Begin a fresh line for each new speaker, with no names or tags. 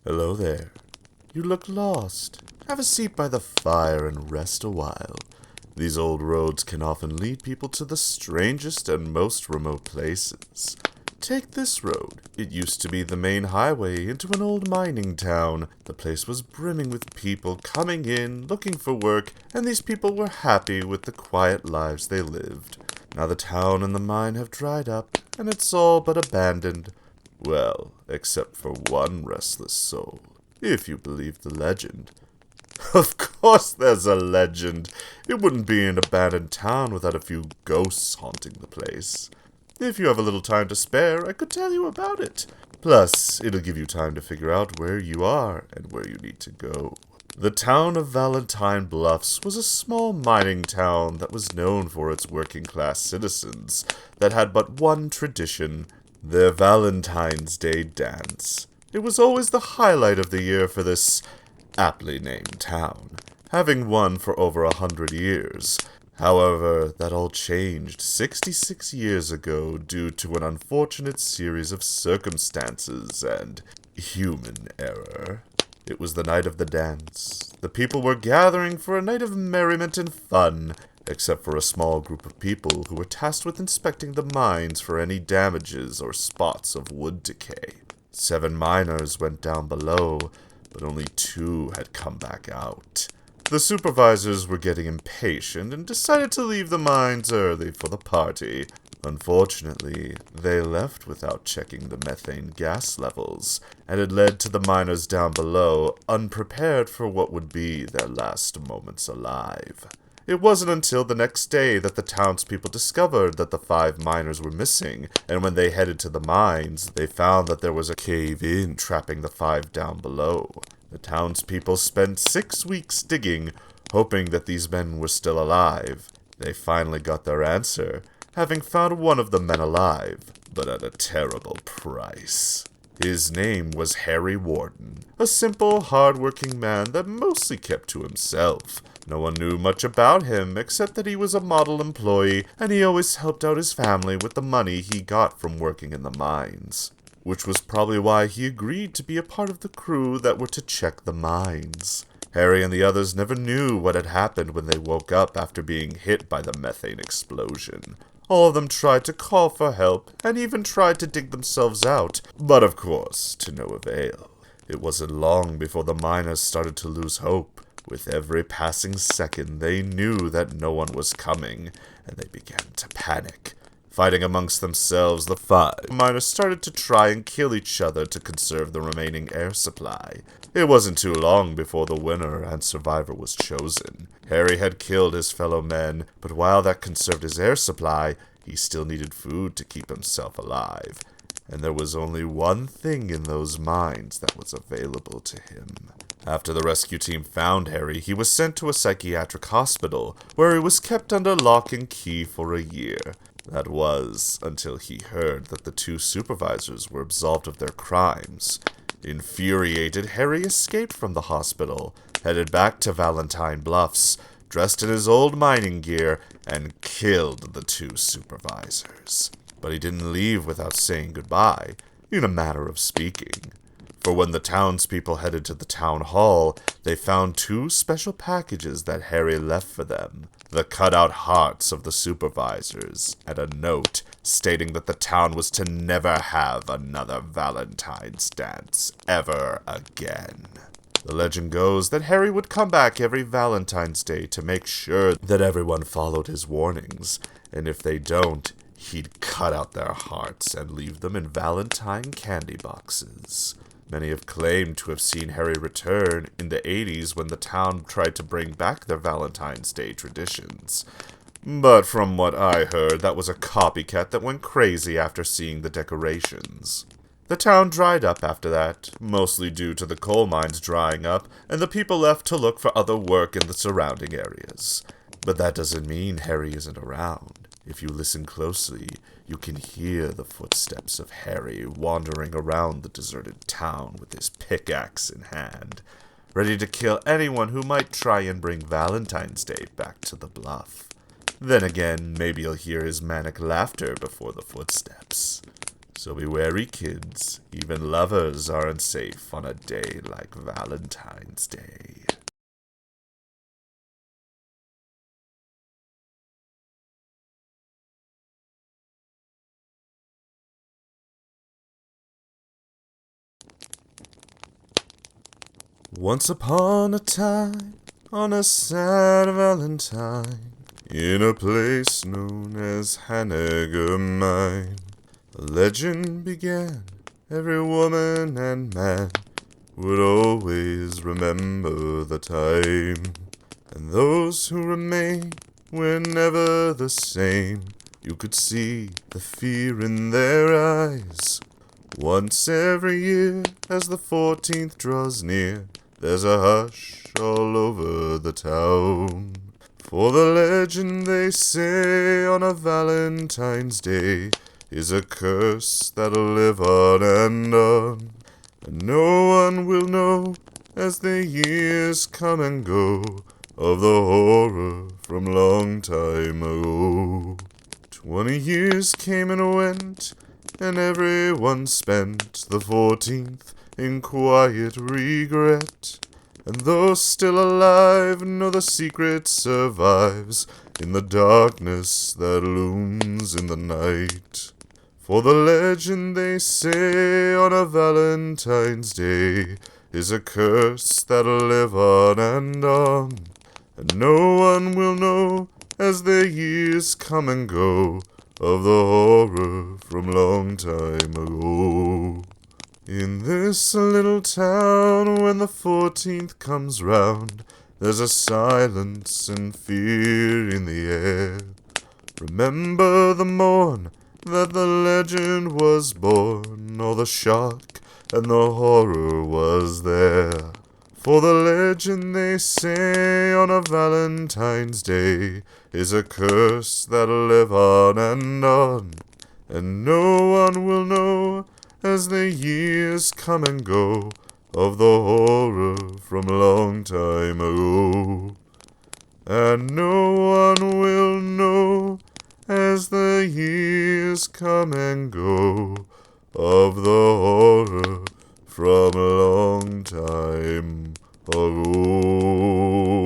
Hello there. You look lost. Have a seat by the fire and rest a while. These old roads can often lead people to the strangest and most remote places. Take this road. It used to be the main highway into an old mining town. The place was brimming with people coming in, looking for work, and these people were happy with the quiet lives they lived. Now the town and the mine have dried up, and it's all but abandoned. Well, except for one restless soul, if you believe the legend. Of course there's a legend. It wouldn't be an abandoned town without a few ghosts haunting the place. If you have a little time to spare, I could tell you about it. Plus, it'll give you time to figure out where you are and where you need to go. The town of Valentine Bluffs was a small mining town that was known for its working-class citizens that had but one tradition: their Valentine's Day dance. It was always the highlight of the year for this aptly named town, having one for over 100 years. However, that all changed 66 years ago due to an unfortunate series of circumstances and human error. It was the night of the dance. The people were gathering for a night of merriment and fun, except for a small group of people who were tasked with inspecting the mines for any damages or spots of wood decay. 7 miners went down below, but only 2 had come back out. The supervisors were getting impatient and decided to leave the mines early for the party. Unfortunately, they left without checking the methane gas levels, and it led to the miners down below unprepared for what would be their last moments alive. It wasn't until the next day that the townspeople discovered that the 5 miners were missing, and when they headed to the mines, they found that there was a cave-in trapping the 5 down below. The townspeople spent 6 weeks digging, hoping that these men were still alive. They finally got their answer, having found one of the men alive, but at a terrible price. His name was Harry Warden, a simple, hard-working man that mostly kept to himself. No one knew much about him except that he was a model employee, and he always helped out his family with the money he got from working in the mines, which was probably why he agreed to be a part of the crew that were to check the mines. Harry and the others never knew what had happened when they woke up after being hit by the methane explosion. All of them tried to call for help, and even tried to dig themselves out, but of course, to no avail. It wasn't long before the miners started to lose hope. With every passing second, they knew that no one was coming, and they began to panic. Fighting amongst themselves, the 5 miners started to try and kill each other to conserve the remaining air supply. It wasn't too long before the winner and survivor was chosen. Harry had killed his fellow men, but while that conserved his air supply, he still needed food to keep himself alive. And there was only one thing in those mines that was available to him. After the rescue team found Harry, he was sent to a psychiatric hospital, where he was kept under lock and key for a year. That was until he heard that the 2 supervisors were absolved of their crimes. Infuriated, Harry escaped from the hospital, headed back to Valentine Bluffs, dressed in his old mining gear, and killed the 2 supervisors. But he didn't leave without saying goodbye, in a manner of speaking. For when the townspeople headed to the town hall, they found 2 special packages that Harry left for them: the cutout hearts of the supervisors, and a note stating that the town was to never have another Valentine's dance ever again. The legend goes that Harry would come back every Valentine's Day to make sure that everyone followed his warnings, and if they don't, he'd cut out their hearts and leave them in Valentine candy boxes. Many have claimed to have seen Harry return in the 80s when the town tried to bring back their Valentine's Day traditions. But from what I heard, that was a copycat that went crazy after seeing the decorations. The town dried up after that, mostly due to the coal mines drying up, and the people left to look for other work in the surrounding areas. But that doesn't mean Harry isn't around. If you listen closely, you can hear the footsteps of Harry wandering around the deserted town with his pickaxe in hand, ready to kill anyone who might try and bring Valentine's Day back to the bluff. Then again, maybe you'll hear his manic laughter before the footsteps. So be wary, kids. Even lovers aren't safe on a day like Valentine's Day. Once upon a time, on a sad Valentine, in a place known as Hanniger Mine, a legend began. Every woman and man would always remember the time, and those who remain were never the same. You could see the fear in their eyes. Once every year, as the 14th draws near, there's a hush all over the town. For the legend, they say, on a Valentine's Day is a curse that'll live on and on. And no one will know, as the years come and go, of the horror from long time ago. 20 years came and went, and everyone spent the 14th in quiet regret. And those still alive know the secret survives in the darkness that looms in the night. For the legend, they say, on a Valentine's Day is a curse that'll live on and on. And no one will know, as the years come and go, of the horror from long time ago. In this little town, when the 14th comes round, there's a silence and fear in the air. Remember the morn that the legend was born, all the shock and the horror was there. For the legend, they say, on a Valentine's Day is a curse that'll live on, and no one will know, as the years come and go, of the horror from long time ago. And no one will know, as the years come and go, of the horror from a long time ago.